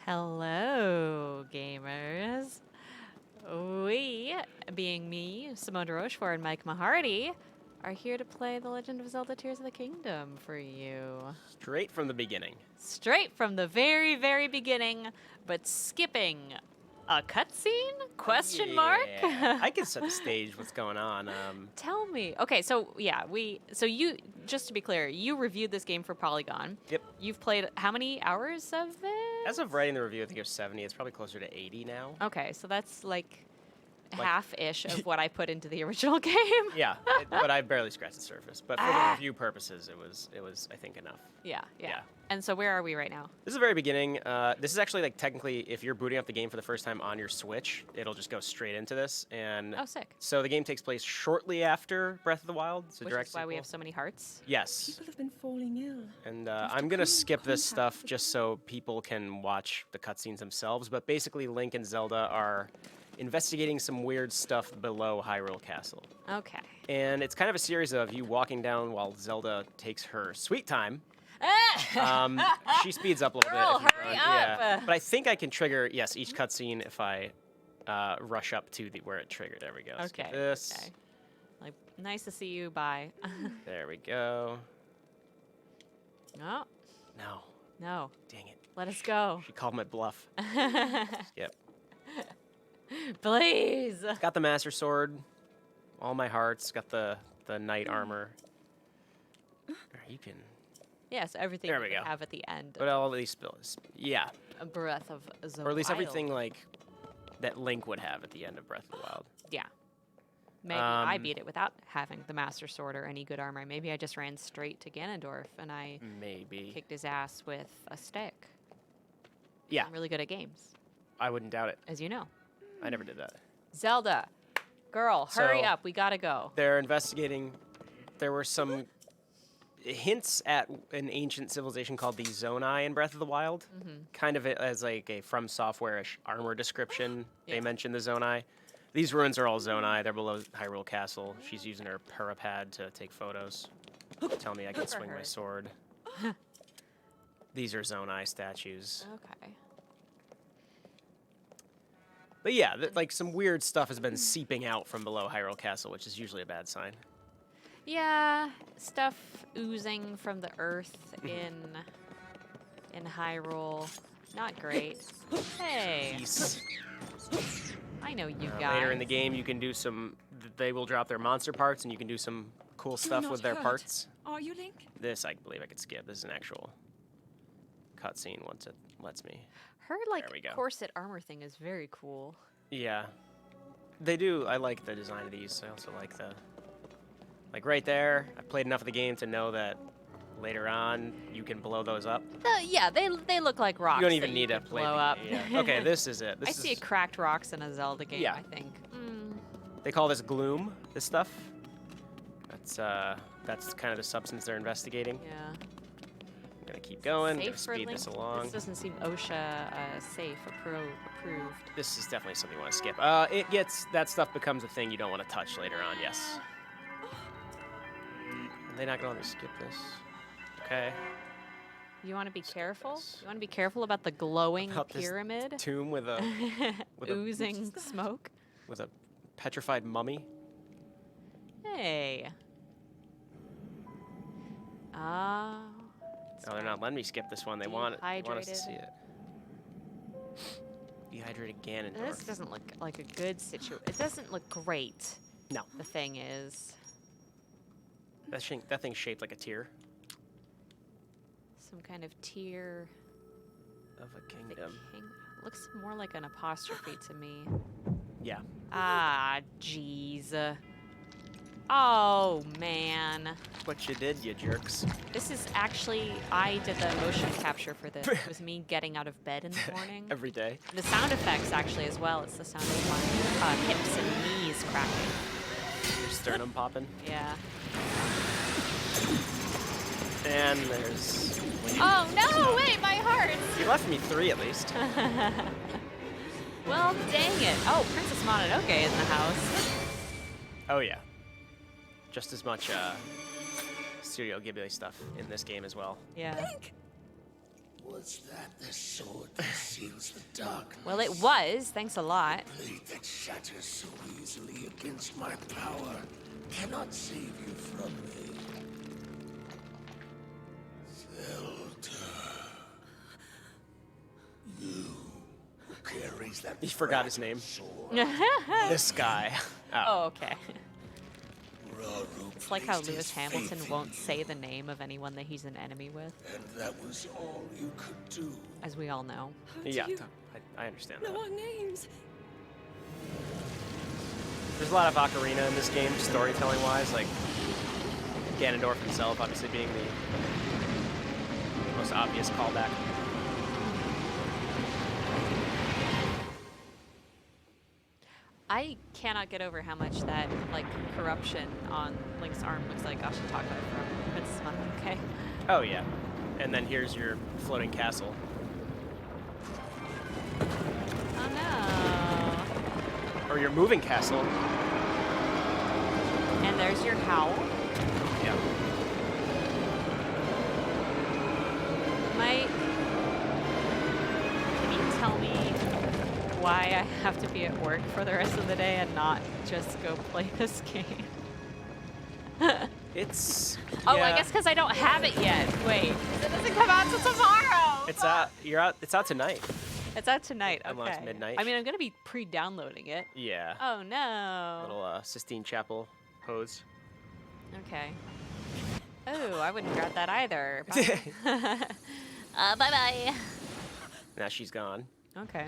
Hello, gamers. We, being me, Simone de Rochefort, and Mike Mahardy, are here to play The Legend of Zelda Tears of the Kingdom for you. Straight from the beginning. Straight from the very, very beginning, but skipping a cutscene? Question mark? I can set the stage. What's going on? Tell me. Okay, so yeah, you, just to be clear, you reviewed this game for Polygon. Yep. You've played how many hours of it? As of writing the review, I think it was 70. It's probably closer to 80 now. Okay, so that's like half-ish of what I put into the original game. Yeah, but I barely scratched the surface. But for the review purposes, it was I think enough. Yeah. And so where are we right now? This is the very beginning. This is actually like technically, if you're booting up the game for the first time on your Switch, it'll just go straight into this. And Oh, sick. so the game takes place shortly after Breath of the Wild. It's a Which direct is why we sequel. have so many hearts. Yes. People have been falling ill. And I'm going to skip this stuff just so people can watch the cutscenes themselves. But basically, Link and Zelda are investigating some weird stuff below Hyrule Castle. Okay. And it's kind of a series of you walking down while Zelda takes her sweet time. She speeds up a little Girl, bit. If you hurry run. up. Yeah. But I think I can trigger, yes, each cutscene if I rush up to where it triggered. There we go. Skip Okay. this. Okay. Like, nice to see you. Bye. There we go. No. No. No. Dang it. Let us go. She called my bluff. Yep. Please. Got the Master Sword. All my hearts. Got the knight armor. You can... Yes, everything There we we go. have at the end. But I'll at least spill this. Yeah. A breath of the Or at least wild. everything like that Link would have at the end of Breath of the Wild. Yeah. Maybe I beat it without having the Master Sword or any good armor. Maybe I just ran straight to Ganondorf and I Maybe. kicked his ass with a stick. Yeah. I'm really good at games, I wouldn't doubt it. as you know. I never did that. Zelda, girl, hurry So- up. We gotta go. They're investigating. There were some hints at an ancient civilization called the Zonai in Breath of the Wild. Kind of as like a From Software-ish armor description. Yeah. They mentioned the Zonai. These ruins are all Zonai. They're below Hyrule Castle. She's using her Purapad to take photos. Tell me I can swing my sword. These are Zonai statues. Okay. But yeah, like some weird stuff has been seeping out from below Hyrule Castle, which is usually a bad sign. Yeah, stuff oozing from the earth in Hyrule. Not great. Hey, Peace. I know you guys. Later in the game, you can do some. They will drop their monster parts, and you can do some cool stuff not with their hurt. parts. Are you, Link? This, I believe, I could skip. This is an actual cutscene once it lets me. Her like There we go. corset armor thing is very cool. Yeah, they do. I like the design of these. I also like the. Like right there, I played enough of the game to know that later on you can blow those up. Yeah, they look like rocks. You don't even that need you to could play. blow the- up. Yeah. Okay, this is it. This I is, see cracked rocks in a Zelda game. Yeah. I think. They call this gloom. This stuff. That's kind of the substance they're investigating. Yeah. I'm gonna keep going. Safe Gonna for speed Link? this along. This doesn't seem OSHA safe approved. This is definitely something you want to skip. It gets that stuff becomes a thing you don't want to touch later on. Yes. Are they not gonna let me skip this? Okay. You want to be careful? this. You want to be careful about the glowing About this pyramid Tomb with a oozing smoke. with a petrified mummy. Hey. Oh. No, they're not letting me skip this one. They want us to Dehydrated. see it. Dehydrated Ganondorf. This doesn't look like a good situation. It doesn't look great. No. The thing is, That thing's shaped like a tear some kind of tear. of a The kingdom. king looks more like an apostrophe to me. Yeah. Ah, jeez. Oh man. What you did, you jerks. This is actually, I did the motion capture for this. It was me getting out of bed in the morning. Every day. The sound effects actually as well. It's the sound of my hips and knees cracking. Your sternum popping. Yeah. And there's. Oh no! Wait, my heart. You left me 3 at least. Well, dang it. Oh, Princess Mononoke is in the house. Oh yeah. Just as much Studio Ghibli stuff in this game as well. Yeah. Link! Was that the sword that seals the darkness? Well, it was. Thanks a lot. Blade that shatters so easily against my power cannot save you from me. Zelda. You who carries that He forgot his name. sword. This guy. Oh, okay. Raru It's like how placed Lewis his Hamilton faith in won't you, say the name of anyone that he's an enemy with, and that was all you could do. as we all know. Yeah, I understand that. know our names. There's a lot of ocarina in this game, storytelling-wise, like Ganondorf himself obviously being the most obvious callback. I cannot get over how much that, like, corruption on Link's arm looks like Ashitaka from Princess Mononoke. Oh yeah, and then here's your floating castle. Oh no. Or your moving castle. And there's your howl. Yeah. Mike, can you tell me why I have to be at work for the rest of the day and not just go play this game? It's. Oh, yeah, I guess because I don't have it yet. Wait, it doesn't come out till tomorrow. It's out. You're out. It's out tonight. It's out tonight. Okay. Unless midnight. I mean, I'm gonna be pre-downloading it. Yeah. Oh no. Little Sistine Chapel pose. Okay. Oh, I wouldn't grab that either. Bye. Bye-bye. Now she's gone, Okay.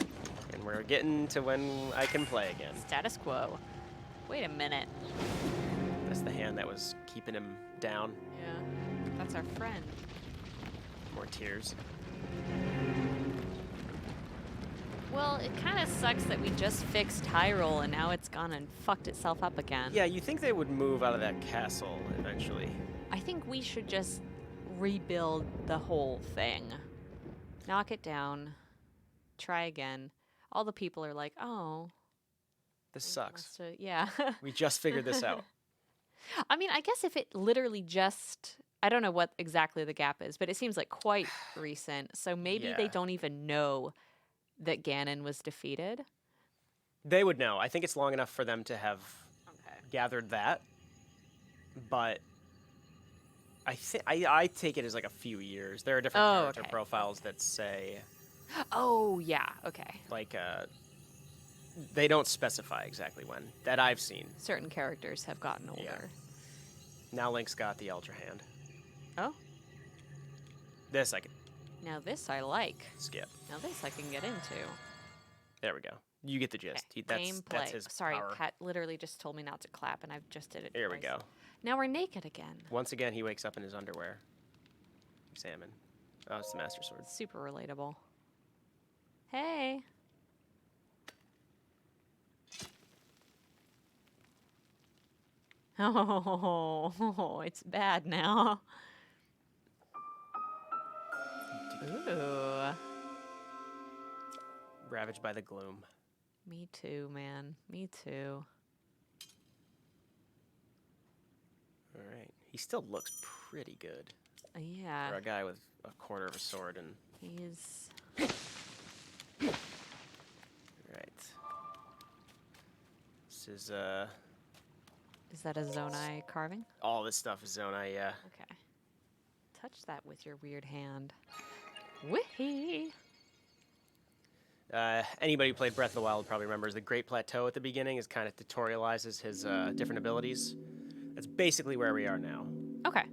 and we're getting to when I can play again. Status quo. Wait a minute. That's the hand that was keeping him down. Yeah. That's our friend. More tears. Well, it kind of sucks that we just fixed Hyrule and now it's gone and fucked itself up again. Yeah, you think they would move out of that castle eventually? I think we should just rebuild the whole thing. Knock it down. Try again. All the people are like, oh. This sucks. Yeah. We just figured this out. I mean, I guess if it literally just, I don't know what exactly the gap is, but it seems like quite recent. So maybe they Yeah. don't even know that Ganon was defeated. They would know. I think it's long enough for them to have gathered that. But I take it as like a few years. There are different character okay. profiles that say Oh, yeah. Okay. like they don't specify exactly when that I've seen. Certain characters have gotten older. Now Link's got the Ultra Hand. Oh, This I could now this I like. skip. Now this I can get into. There we go. You get the gist. That's Gameplay. his Sorry, power. Kat literally just told me not to clap, and I've just did it. There we twice. go. Now we're naked again. Once again, he wakes up in his underwear. Salmon. Oh, it's the Master Sword. Super relatable. Hey. Oh, it's bad now. Ooh. Ravaged by the gloom. Me too, man. Me too. All right. He still looks pretty good Yeah. for a guy with a quarter of a sword and. He's. All right. This is Is that a Zonai carving? all this stuff is Zonai. Yeah. Okay. Touch that with your weird hand. Whee! Anybody who played Breath of the Wild probably remembers the Great Plateau at the beginning is kind of tutorializes his different abilities. That's basically where we are now. Okay.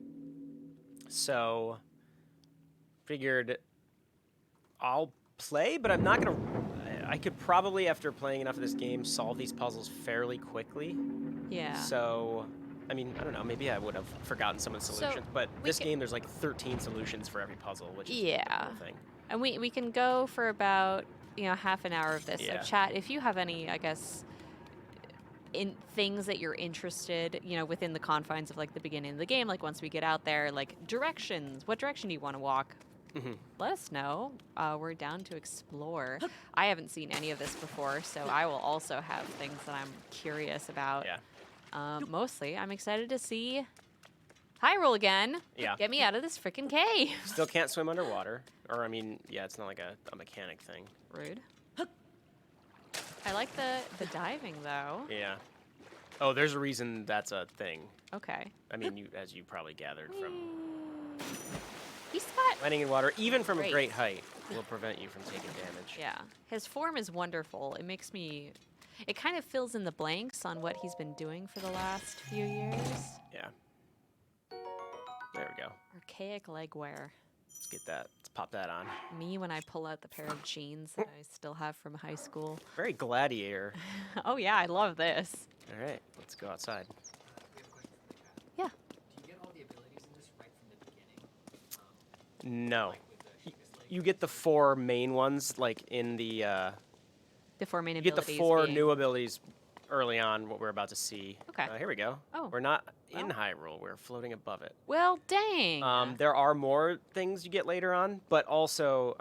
So, figured I'll play, but I'm not gonna. I could probably, after playing enough of this game, solve these puzzles fairly quickly. Yeah. So, I mean, I don't know. Maybe I would have forgotten some of the So, solutions, but we this ca- game, there's like 13 solutions for every puzzle, which is Yeah. the cool thing. And we can go for about, half an hour of this. Yeah. So chat, if you have any, I guess, in things that you're interested, within the confines of like the beginning of the game, like once we get out there, like directions, what direction do you want to walk? Mhm. Let us know. We're down to explore. I haven't seen any of this before, so I will also have things that I'm curious about. Yeah. Mostly, I'm excited to see Hyrule again. Yeah. Get me out of this freaking cave. Still can't swim underwater. Or, I mean, yeah, it's not like a mechanic thing. Rude. I like the diving, though. Yeah. Oh, there's a reason that's a thing. Okay. I mean, as you probably gathered from He's got... landing in water, even from a Great. great height, will prevent you from taking damage. Yeah. His form is wonderful. It makes me... It kind of fills in the blanks on what he's been doing for the last few years. Yeah. There we go. Archaic leg wear. Let's get that. Let's pop that on. Me when I pull out the pair of jeans that I still have from high school. Very gladiator. Oh yeah, I love this. All right, let's go outside. Yeah. Do you get all the abilities in this right from the beginning? No. Like with the Sheikah's Lake? You get the 4 main ones, like in the... The 4 main you get the abilities 4 being- new abilities early on, what we're about to see. Okay. Here we go. Oh. We're not in Well. Hyrule. We're floating above it. Well, dang. There are more things you get later on, but also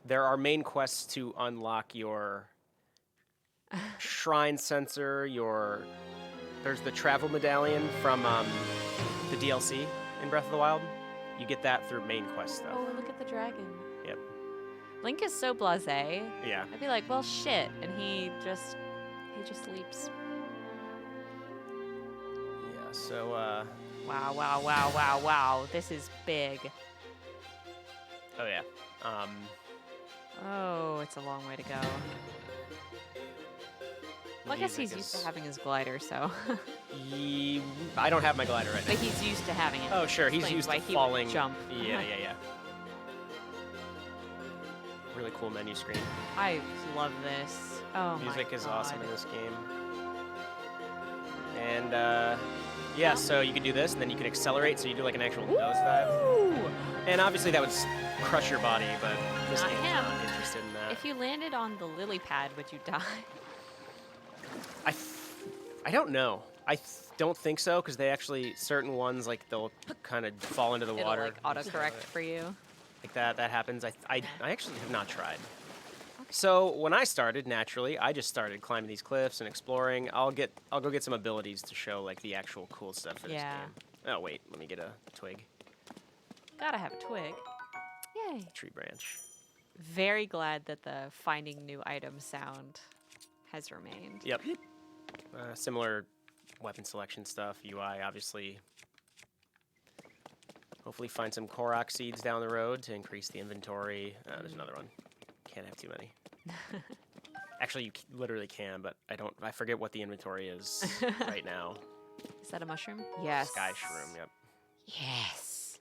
there are main quests to unlock your shrine sensor, there's the travel medallion from the DLC in Breath of the Wild. You get that through main quest stuff. Oh, look at the dragon. Yep. Link is so blasé. Yeah. I'd be like, well, shit, and he just leaps. Yeah, so Wow, wow, wow, wow, wow. This is big. oh yeah. Oh, it's a long way to go. Well, I guess he's music used to is- having his glider, so. I don't have my glider right now. But he's used to having it. Oh, sure. He's Explains used why to he would falling. jump. Yeah. Really cool menu screen. I love this. Oh Music my is God. awesome in this game. And yeah, so you can do this, and then you can accelerate, so you do like an actual nosedive. Ooh! And obviously that would crush your body, but this Not game's him. not interested in that. If you landed on the lily pad, would you die? I don't know. Don't think so, because they actually, certain ones, like, they'll kind of fall into the It'll water. like autocorrect for you. Like that happens. I actually have not tried. So when I started, naturally, I just started climbing these cliffs and exploring. I'll go get some abilities to show like the actual cool stuff for Yeah. this game. Oh wait, let me get a twig, Gotta have a twig. Yay. tree branch. Very glad that the finding new item sound has remained. Yep. Similar weapon selection stuff. UI, obviously. Hopefully find some Korok seeds down the road to increase the inventory. There's another one. Can't have too many. Actually, you literally can, but I forget what the inventory is right now. Is that a mushroom? Yes. Sky shroom, yep. Yes.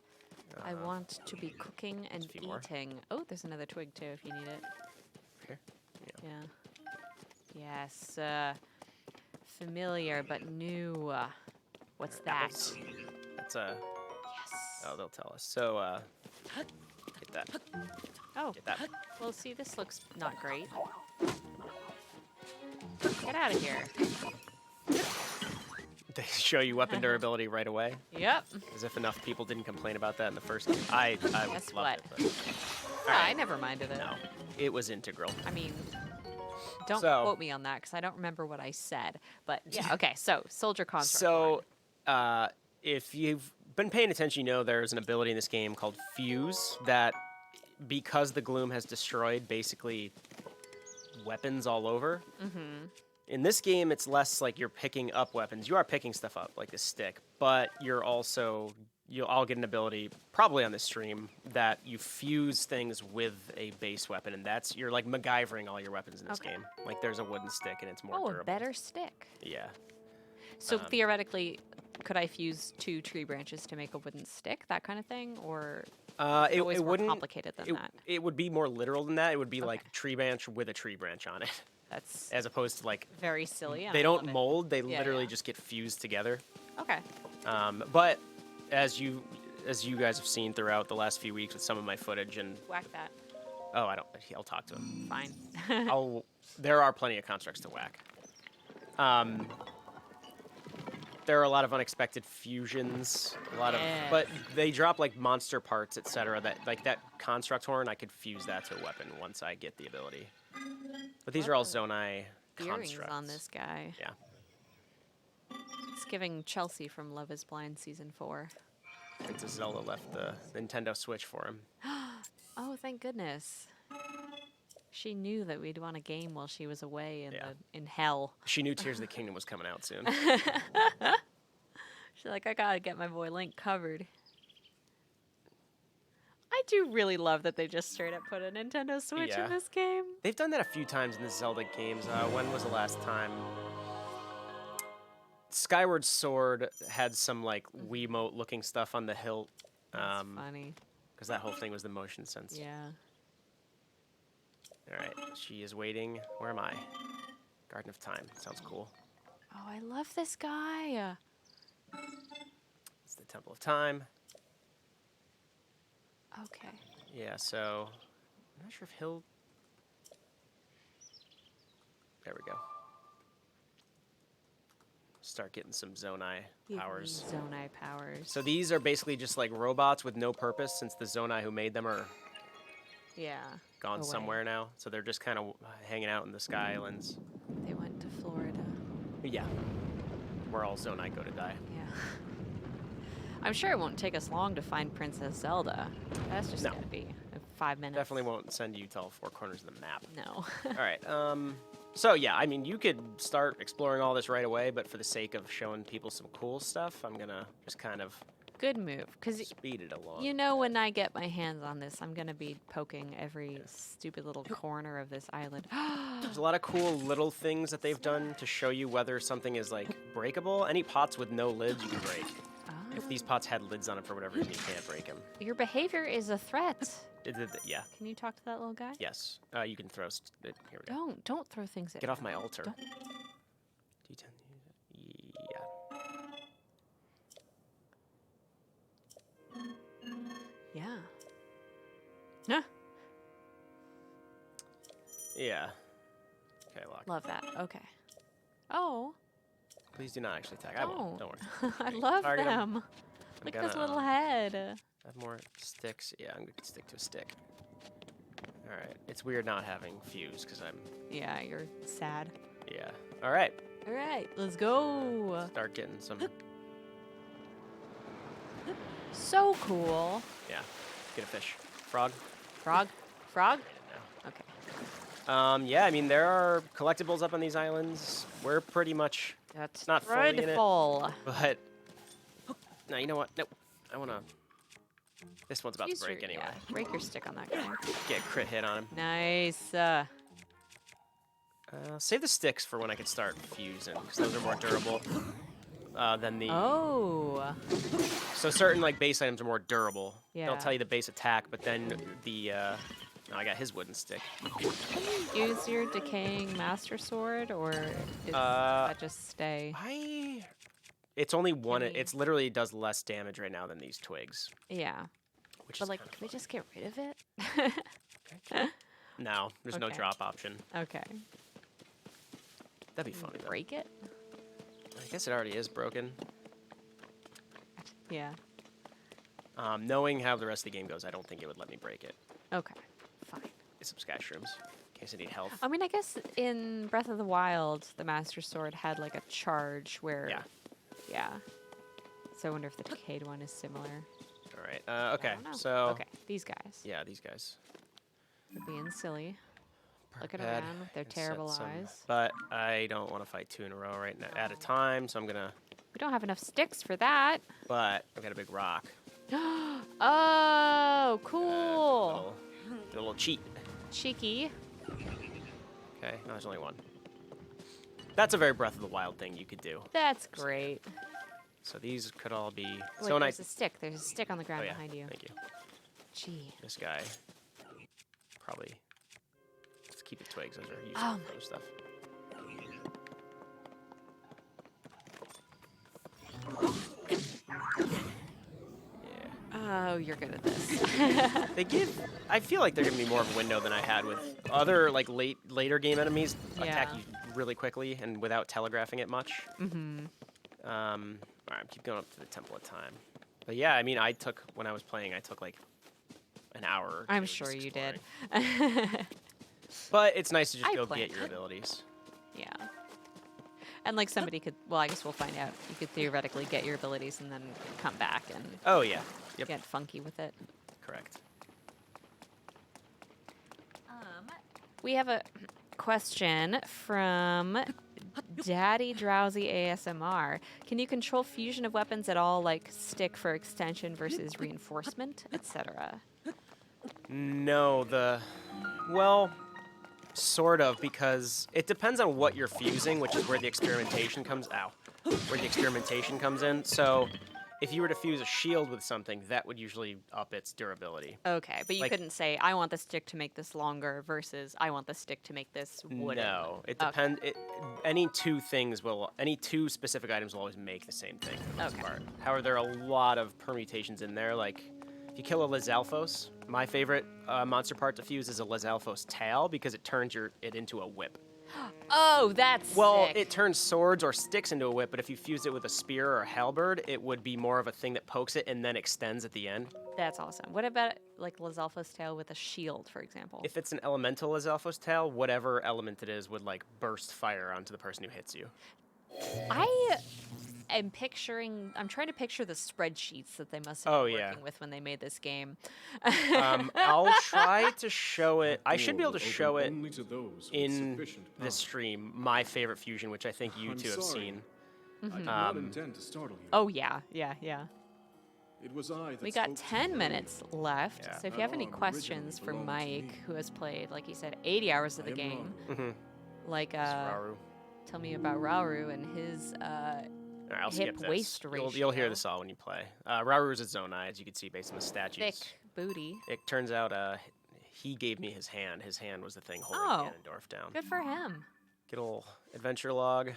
I want to be cooking and a few more. eating. Oh, there's another twig too if you need it. Here? Yeah. Yes. Familiar but new. What's that? That's a... Yes. Oh, they'll tell us. So, get that. Oh. Get that. Well, see, this looks not great. Get out of here. They show you weapon durability right away, Yep. as if enough people didn't complain about that in the first game. I Guess loved what? it, but Yeah, I Alright. never minded it. no, it was integral. I mean, don't So- quote me on that because I don't remember what I said. But yeah, okay. So soldier construct. So, if you've been paying attention, you know there's an ability in this game called Fuse that, because the gloom has destroyed basically weapons all over. Mm-hmm. In this game, it's less like you're picking up weapons. You are picking stuff up, like this stick, but I'll get an ability, probably on this stream, that you fuse things with a base weapon, and you're like MacGyvering all your weapons in this Okay. game. Like there's a wooden stick, and it's more Oh, durable. a better stick. Yeah. So theoretically, could I fuse 2 tree branches to make a wooden stick, that kind of thing, or It always more wouldn't. complicated than that? It would be more literal than that. It would be Okay. like tree branch with a tree branch on it, That's as opposed to like very silly. and they I don't love it. mold. They Yeah, literally yeah. just get fused together. Okay. But as you guys have seen throughout the last few weeks with some of my footage, and Whack that. I'll talk to him. Fine. There are plenty of constructs to whack. There are a lot of unexpected fusions, Yeah. but they drop like monster parts, etc. That like that construct horn, I could fuse that to a weapon once I get the ability. But these are all Love Zonai Earrings constructs. on this guy. Yeah. It's giving Chelsea from Love is Blind Season 4. Princess Zelda left the Nintendo Switch for him. Oh, thank goodness. She knew that we'd want a game while she was away Yeah. in hell. She knew Tears of the Kingdom was coming out soon. She's like, I gotta get my boy Link covered. I do really love that they just straight up put a Nintendo Switch Yeah. in this game. They've done that a few times in the Zelda games. When was the last time? Skyward Sword had some like Wiimote-looking stuff on the hilt. That's funny. Because that whole thing was the motion sense. Yeah. All right, she is waiting. Where am I? Garden of Time. Sounds cool. Oh, I love this guy. It's the Temple of Time. Okay. Yeah, so I'm not sure if he'll. There we go. Start getting some Zonai powers. Zonai powers. So these are basically just like robots with no purpose, since the Zonai who made them are Yeah. gone away. somewhere now. So they're just kind of hanging out in the Sky Islands. They went to Florida. Yeah. Where all Zonai go to die. Yeah. I'm sure it won't take us long to find Princess Zelda. That's just No. gonna be 5 minutes. Definitely won't send you to all four corners of the map. No. All right. So yeah, I mean, you could start exploring all this right away, but for the sake of showing people some cool stuff, I'm gonna just kind of Good move, because speed it along. you know when I get my hands on this, I'm gonna be poking every stupid little corner of this island. There's a lot of cool little things that they've done to show you whether something is like breakable. Any pots with no lids you can break. If these pots had lids on them for whatever reason, you can't break them. Your behavior is a threat. Yeah. Can you talk to that little guy? Yes. You can throw. Here we go. Don't throw things at Get off me. my altar. Don't. D10. Yeah. Yeah. Nah. Yeah. Okay, lock. Love that. Okay. Oh. Please do not actually attack. I won't. Don't worry. I love Target 'em. them. I'm Look at this gonna, little head. Have more sticks. Yeah, I'm gonna stick to a stick. All right. It's weird not having fuse because I'm. Yeah, you're sad. Yeah. All right. All right, let's go. Start getting some. So cool. Yeah. Get a fish. Frog. Frog? Frog? No. Okay. Yeah, I mean, there are collectibles up on these islands. We're pretty much That's not fully in it. dreadful. But no, you know what? Nope. I wanna. This one's about to Use break your- anyway. yeah, break your stick on that guy. Get a crit hit on him. Nice. Save the sticks for when I can start fusing, because those are more durable than the. Oh. So certain like base items are more durable. Yeah. They'll tell you the base attack, but then the. No, I got his wooden stick. Use your decaying master sword, or is that just stay? It's only one. Can we- It's literally does less damage right now than these twigs, Yeah. which But is like, kinda can we fun. just get rid of it? No, there's no Okay. drop option. Okay. That'd be funny though. Break it? I guess it already is broken. Yeah. Knowing how the rest of the game goes, I don't think it would let me break it. Okay. Fine. Get some sky shrooms in case I need health. I mean, I guess in Breath of the Wild, the Master Sword had like a charge where. Yeah. Yeah. So I wonder if the decayed one is similar. All right. I Okay. don't know. So. Okay, these guys. Yeah, these guys. They're being silly. Looking Pad around with their and set terrible some- eyes. But I don't want to fight two in a row right now at a time, so I'm gonna. We don't have enough sticks for that. But I've got a big rock. Oh, cool. Do a little cheat. Cheeky. Okay. No, there's only one. That's a very Breath of the Wild thing you could do. That's great. So these could all be. Wait, So nice. there's a stick. There's a stick on the Oh ground yeah. behind you. Thank you. Gee. This guy. Probably. Let's keep the twigs. Those are useful Oh for my- other stuff. Oh, you're good at this. They give. I feel like they're giving me more of a window than I had with other like later game enemies. Attack Yeah. you really quickly and without telegraphing it much. Mm-hmm. All right, keep going up to the Temple of Time. But yeah, I mean, when I was playing, I took like an hour. Or I'm two sure just you did. exploring. But it's nice to just I go planned get your it. abilities. Yeah. And like somebody could, well, I guess we'll find out. You could theoretically get your abilities and then come back and Oh yeah. Yep. get funky with it. Correct. We have a question from Daddy Drowsy ASMR. Can you control fusion of weapons at all, like stick for extension versus reinforcement, etc.? No, well, sort of, because it depends on what you're fusing, which is where the experimentation comes. Where the experimentation comes in. So, if you were to fuse a shield with something, that would usually up its durability. Okay, but you Like- couldn't say, I want the stick to make this longer versus I want the stick to make this wooden. No, it Okay. depends. Any two specific items will always make the same thing for the most Okay. part. However, there are a lot of permutations in there. Like, if you kill a Lizalfos, my favorite monster part to fuse is a Lizalfos tail because it turns it into a whip. Oh, that's Well, sick. it turns swords or sticks into a whip, but if you fused it with a spear or a halberd, it would be more of a thing that pokes it and then extends at the end. That's awesome. What about like Lizalfos tail with a shield, for example? If it's an elemental Lizalfos tail, whatever element it is would like burst fire onto the person who hits you. I am I'm trying to picture the spreadsheets that they must have been Oh, yeah. working with when they made this game. I'll try to show it. I should be able to show it Only to those with in sufficient the power. stream. My favorite fusion, which I think you I'm two have sorry. seen. I did not intend to startle you. Oh, yeah, yeah, yeah. It was I that We got spoke to 10 you minutes left, Yeah. so if you That have any arm originally questions for belonged to Mike, me. who has played, like he said, 80 hours of the earlier. I am game, Raru. like, It's Rauru. tell me about Rauru and his, All right, I'll skip this. hip-waist You'll hear ratio. this all when you play. Rauru is a Zonai, as you can see based on the statues. thick booty. It turns out he gave me his hand. His hand was the thing holding Oh. Ganondorf down. Good for him. Get a little adventure log.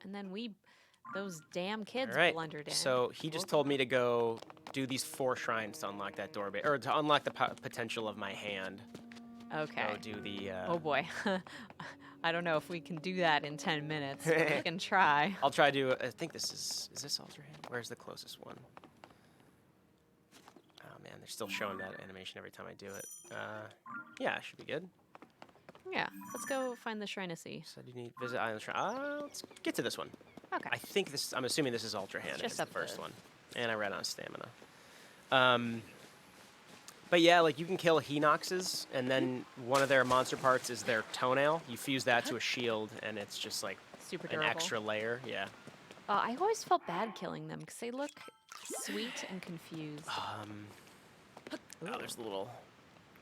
And then those damn kids All right. blundered in. So he just told me to go do these 4 shrines to unlock that door, or to unlock the potential of my hand. Okay. Go do the. Oh boy. I don't know if we can do that in 10 minutes. But we can try. I'll try to. I think this is. Is this Ultra Hand? Where's the closest one? Oh man, they're still showing that animation every time I do it. Yeah, should be good. Yeah. Let's go find the Shrine of Sea. Said you need visit Island Shrine. Let's get to this one. Okay. I think this. I'm assuming this is Ultra Hand. Just It's up the first the- one, and I ran out of stamina. But yeah, like you can kill Hinoxes, and then one of their monster parts is their toenail. You fuse that to a shield, and it's just like Super an durable. extra layer. Yeah. I always felt bad killing them because they look sweet and confused. Oh, there's a little.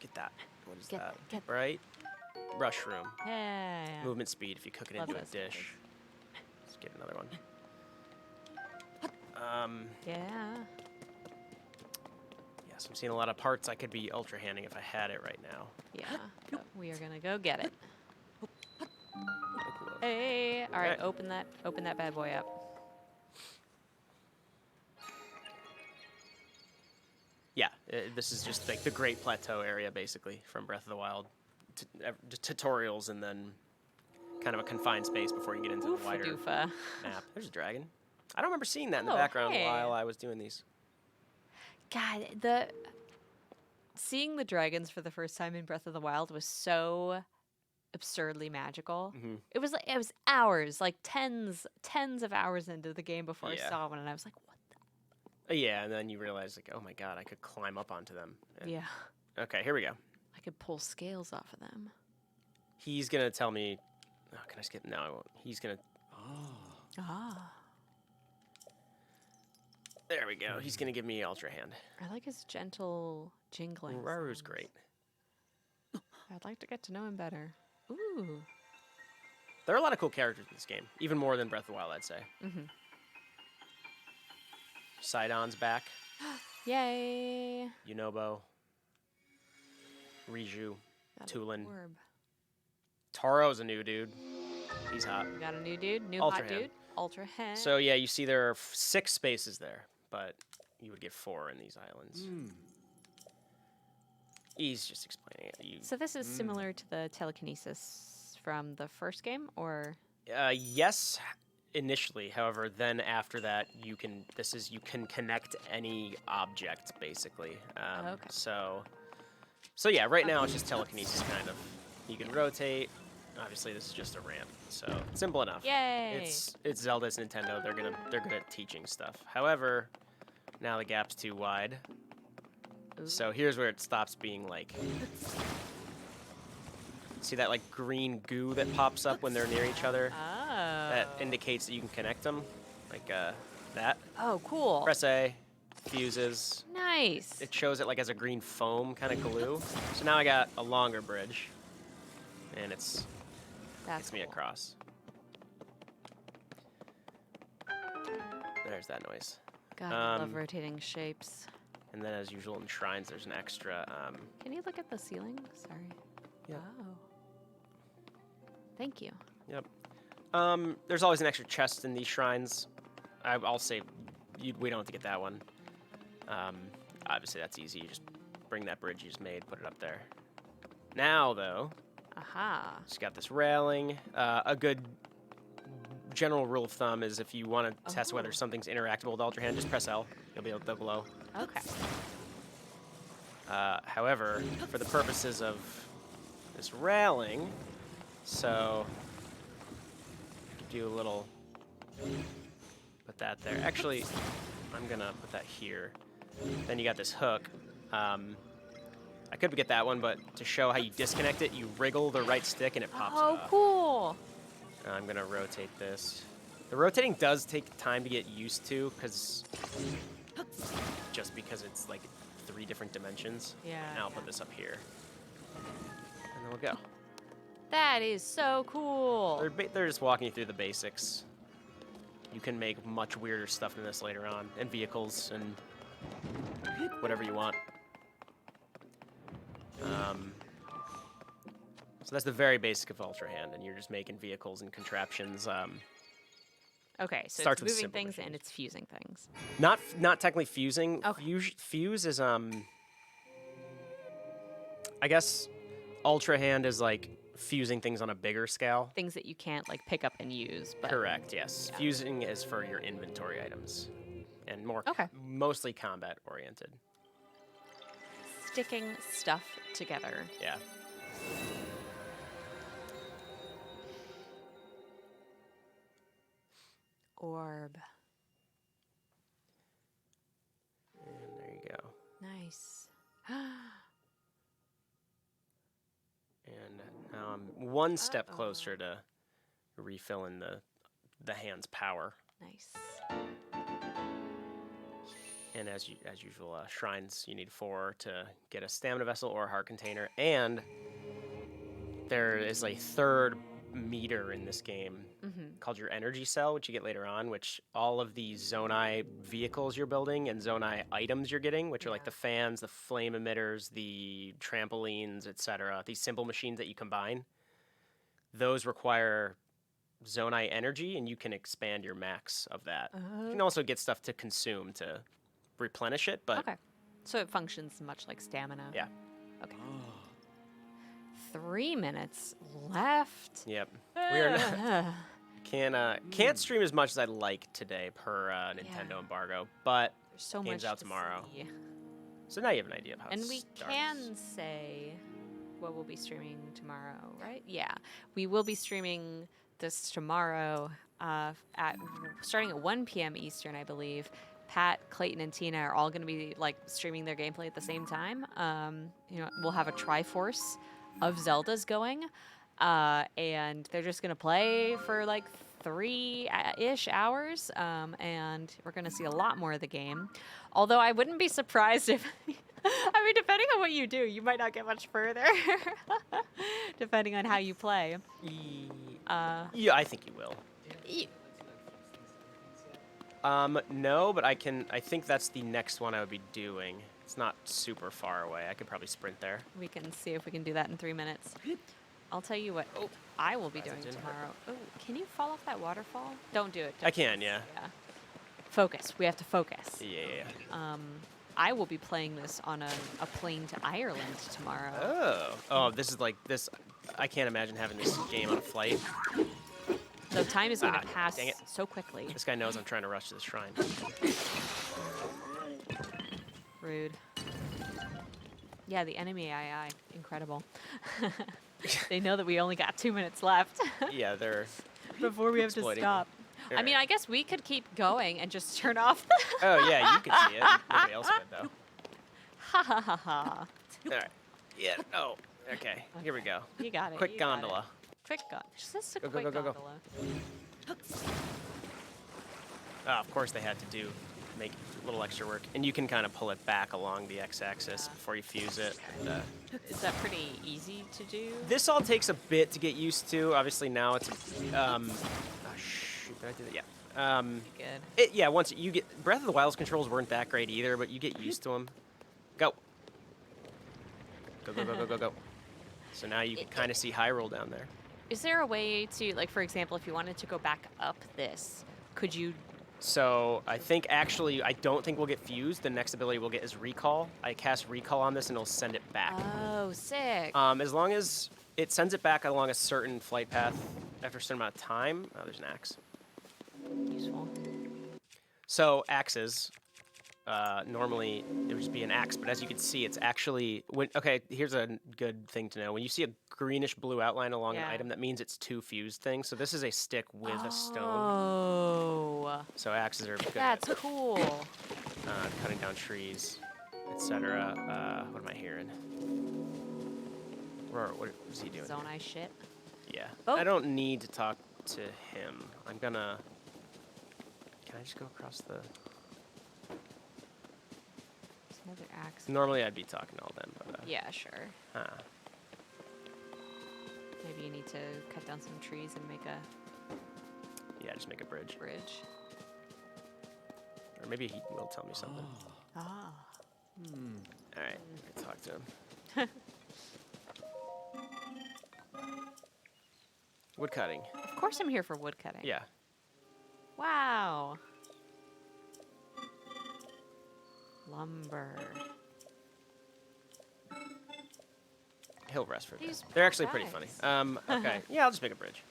Get that. What is Get- that? get- Right? Rushroom. Yeah. Movement speed if you cook it Love into a those dish. Let's get another one. Yeah. Yes, I'm seeing a lot of parts I could be ultra handing if I had it right now. Yeah. But we are gonna go get it. Look. Hey. All right. Alright. Open that bad boy up. Yeah, this is just like the Great Plateau area, basically, from Breath of the Wild. Tutorials and then kind of a confined space before you get into the Oofa wider doofa. map. There's a dragon. I don't remember seeing that in the Oh, background hey. while I was doing these. God, seeing the dragons for the first time in Breath of the Wild was so absurdly magical. Mhm. It was hours, like tens of hours into the game before I Yeah. saw one, and I was like, what? Yeah, and then you realize, like, oh my god, I could climb up onto them. And- Yeah. Okay, here we go. I could pull scales off of them. He's gonna tell me. Oh, can I skip? No, I won't. He's gonna. Ah. There we go. He's gonna give me Ultra Hand. I like his gentle jingling. Raru's sounds. great. I'd like to get to know him better. Ooh. There are a lot of cool characters in this game, even more than Breath of the Wild, I'd say. Mhm. Sidon's back. Yay. Yunobo. Riju. Got a Tulin. orb. Taro's a new dude. He's hot. We got a new dude, new Ultra hot hand. dude. Ultra hand. So yeah, you see there are 6 spaces there, but you would get 4 in these islands. He's just explaining it. So this is similar to the telekinesis from the first game, or Yes, initially. However, then after that, you can connect any object basically. Okay. So yeah, right now it's just telekinesis kind of. You can rotate. obviously this is just a ramp, so simple enough. Yay! It's Zelda, it's Nintendo. They're good at teaching stuff. However, now the gap's too wide. Ooh. So here's where it stops being like. See that like green goo that pops up when they're near each other? Oh. That indicates that you can connect them, like that. Oh, cool. Press A, fuses. Nice. It shows it like as a green foam kind of glue. So now I got a longer bridge, and That's gets me cool. across. There's that noise. God, I love Um, rotating shapes. And then, as usual in shrines, there's an extra. Can you look at the ceiling? Sorry. Yeah. Oh. Thank you. Yep. There's always an extra chest in these shrines. I'll say we don't have to get that one. Obviously, that's easy. You just bring that bridge you just made, put it up there. Now, though, Aha. just got this railing. A good general rule of thumb is if you want to test whether Oh. something's interactable with Ultra Hand, just press L. You'll be able to go below. Okay. However, for the purposes of this railing, so do a little, put that there. Actually, I'm gonna put that here. Then you got this hook. I could get that one, but to show how you disconnect it, you wriggle the right stick and it pops Oh, off. cool. I'm gonna rotate this. The rotating does take time to get used to, just because it's like 3 different dimensions. Yeah. Now I'll put this up here, and then we'll go. That is so cool. They're just walking you through the basics. You can make much weirder stuff than this later on, and vehicles and whatever you want. So that's the very basic of Ultra Hand, and you're just making vehicles and contraptions. Okay, so Starts it's with moving simple things and machines. it's fusing things. Not technically fusing. Okay. Fuse is I guess Ultra Hand is like fusing things on a bigger scale. Things that you can't like pick up and use. But Correct. Yes. Yeah. Fusing is for your inventory items, and more Okay. mostly combat oriented. Sticking stuff together. Yeah. Orb. And there you go. Nice. And now I'm one step Uh-oh. closer to refilling the hand's power. Nice. And as usual, shrines you need 4 to get a stamina vessel or a heart container. And there is a third meter in this game called your energy cell, which you get later on, which all of the Zonai vehicles you're building and Zonai items you're getting, which are like the fans, the flame emitters, the trampolines, etc. These simple machines that you combine, those require Zonai energy, and you can expand your max of that. You can also get stuff to consume to replenish it, but Okay. So it functions much like stamina. yeah. Okay. 3 minutes left. Yep. We are not, can't stream as much as I'd like today per Nintendo Yeah. embargo, but There's so game's much out to tomorrow. see. So now you have an idea of how And it we starts. can say what we'll be streaming tomorrow, right? Yeah. We will be streaming this tomorrow starting at 1 p.m. Eastern, I believe. Pat, Clayton, and Tina are all going to be like streaming their gameplay at the same time. We'll have a Triforce of Zeldas going, and they're just going to play for like 3-ish hours, and we're going to see a lot more of the game. Although I wouldn't be surprised if, I mean, depending on what you do, you might not get much further, depending on how you play. Yeah, I think you will. Y- No, but I think that's the next one I would be doing. It's not super far away. I could probably sprint there. We can see if we can do that in 3 minutes. I'll tell you what I will be doing didn't hurt. tomorrow. Oh, can you fall off that waterfall? Don't do it. I can, yeah. Yeah. Focus. We have to focus. Yeah. I will be playing this on a plane to Ireland tomorrow. Oh, this is like this. I can't imagine having this game on a flight. The time is going to pass dang it. so quickly. This guy knows I'm trying to rush to the shrine. Rude. Yeah, the enemy II. Incredible. They know that we only got 2 minutes left Yeah, they're. before we have to Exploiting. stop. I mean, Alright. I guess we could keep going and just turn off. Oh yeah, you could see it. Nobody else could though. Ha ha ha ha. All right. Yeah. Oh. Okay. Here we go. You got it. Quick you got it. gondola. Quick gondola. Just a Go, go, quick go, go, go. gondola. Of course they had to make a little extra work, and you can kind of pull it back along the x-axis before you fuse it. Is that pretty easy to do? This all takes a bit to get used to. Obviously now it's oh shoot, did I do that? Yeah. Good. Yeah, once you get Breath of the Wild's controls weren't that great either, but you get used to them. Go. Go, go, go, go, go, go. So now you can kind of see Hyrule down there. Is there a way to, like, for example, if you wanted to go back up this, could you? So I think actually, I don't think we'll get fused. The next ability we'll get is Recall. I cast Recall on this and it'll send it back. Oh, sick. As long as it sends it back along a certain flight path after a certain amount of time. Oh, there's an axe. Useful. So axes, normally there would just be an axe, but as you can see, it's actually okay. Here's a good thing to know: when you see a greenish blue outline along an Yeah. item, that means it's two fused things. So this is a stick with a stone. Oh, So axes are good that's at cool. cutting down trees, etc. What am I hearing? What is he doing? Zone eye shit. Yeah. Oh. I don't need to talk to him. I'm gonna. Can I just go across the? There's another axe. Normally I'd be talking to all them, but. Yeah, sure. Huh. Maybe you need to cut down some trees and make a Yeah, just make a bridge. bridge. Or maybe he will tell me something. Ah. All right, I can talk to him. Wood cutting. Of course I'm here for wood cutting. Yeah. Wow. Lumber. He'll rest for a bit. These They're actually pretty funny. guys. Okay. Yeah, I'll just make a bridge.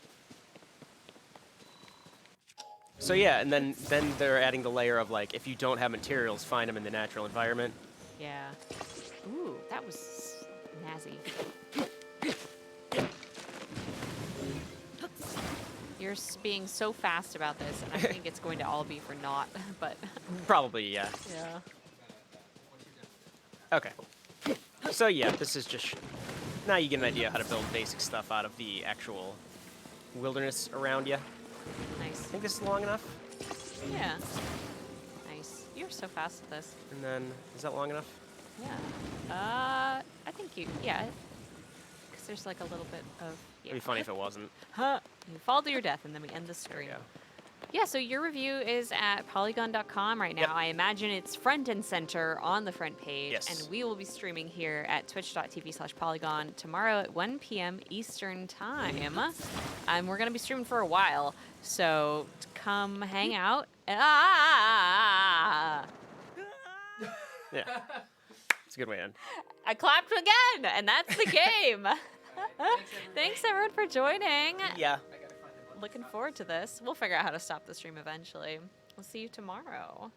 So yeah, and then they're adding the layer of like, if you don't have materials, find them in the natural environment. Yeah. Ooh, that was snazzy. You're being so fast about this, and I think it's going to all be for naught, but Probably, yeah. yeah. Okay. So yeah, this is just now you get an idea how to build basic stuff out of the actual wilderness around you. I Nice. think this is long enough. Yeah. Nice. You're so fast at this. And then is that long enough? Yeah. I think yeah. Because there's like a little bit of. Yeah. It'd be funny if it wasn't. Huh. You fall to your death, and then we end the stream. Yeah. Yeah, so your review is at polygon.com right now. Yep. I imagine it's front and center on the front page. Yes. And we will be streaming here at twitch.tv/polygon tomorrow at 1 p.m. Eastern Time. And we're going to be streaming for a while. So come hang out. Ah! Yeah. It's a good way to end. I clapped again, and that's the game. Thanks, everyone, for joining. Yeah. Looking forward to this. We'll figure out how to stop the stream eventually. We'll see you tomorrow.